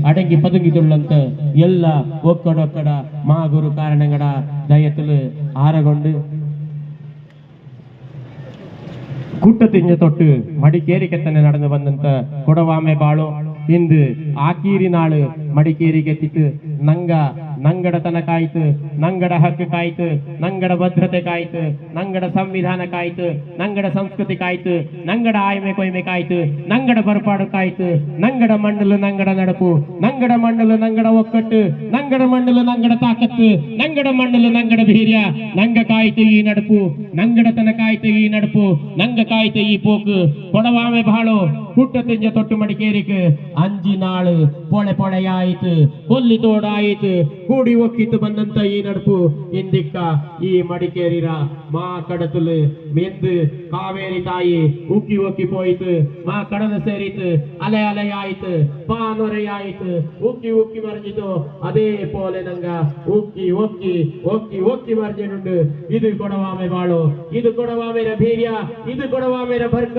ಅಡಗಿ ಪದುಗಿದುಳ್ಳಂತ ಎಲ್ಲ ಒಕ್ಕಡೊಕ್ಕಡ ಮಾಗುರು ಕಾರಣಗಳ ದಯತಲು ಆರಗೊಂಡು കൂട്ടത്തിഞ്ഞ് തൊട്ട് മടിക്കേരിക്ക് തന്നെ നടന്നു വന്നിട്ട് കുടവാമെ ബാളോ ಇಂದು ಆಕೀರಿ ನಾಳು ಮಡಿಕೇರಿಗೆ ಎತ್ತಿತ್ತು ನಂಗಡ ತನ ಕಾಯ್ತು ನಂಗಡ ಹಕ್ಕು ಕಾಯ್ತು ನಂಗಡ ಭದ್ರತೆ ಕಾಯ್ತು ನಂಗಡ ಸಂವಿಧಾನ ಕಾಯ್ತು ನಂಗಡ ಸಂಸ್ಕೃತಿ ಕಾಯ್ತು ನಂಗಡ ಆಯ್ಮೆ ಕೊಯ್ಮೆ ಕಾಯ್ತು ನಂಗಡ ಬರ್ಪಾಡು ಕಾಯ್ತು ನಂಗಡ ಮಣ್ಣಲು ನಂಗಡ ನಡಪು ನಂಗಡ ಮಣ್ಣಲು ನಂಗಡ ಒಕ್ಕಟ್ಟು ನಂಗಡ ಮಣ್ಣಲು ನಂಗಡ ತಾಕತ್ತು ನಂಗಡ ಮಣ್ಣಲು ನಂಗಡ ಧೈರ್ಯ ನಂಗ ಕಾಯ್ತು ಈ ನಡಪು ನಂಗಡ ತನ ಕಾಯ್ತು ಈ ನಡಪು ನಂಗ ಕಾಯ್ತು ಈ ಪೋಕು ಕೊಡವಾಮೆ ಬಾಳೋ കൂട്ടത്തിഞ്ഞ തൊട്ട് മടിക്കേരിക്ക് 5 നാള് പൊളയായിട്ട് കൊല്ലിത്തോടായിട്ട് കൂടി ഒക്കിത്ത് ಬಂದಂತ ಈ ನಡುಪು ಇಂದಿಕ್ಕ ಈ ಮಡಿಕೇರಿರ ಮಾ ಕಡತಲು ಮೆಂದು ಕಾವೇರಿ ತಾಯಿ ಉಕ್ಕಿ ಪೋಯಿತು ಮಾ ಕಡದ ಸೇರಿತು ಅಲೆ ಆಯ್ತು ಪಾನೊರೆಯಾಯ್ತು ಉಕ್ಕಿ ಮರ್ಜಿತು ಅದೇ ಪೋಲೆ ನಂಗ ಉಕ್ಕಿ ಮರ್ಜಿನುಂಡು ಇದು ಕೊಡವಾಮೆ ಬಾಳು ಇದು ಕೊಡವಾಮೆರ ಧೈರ್ಯ ಇದು ಕೊಡವಾಮೆರ ಬರ್ಕ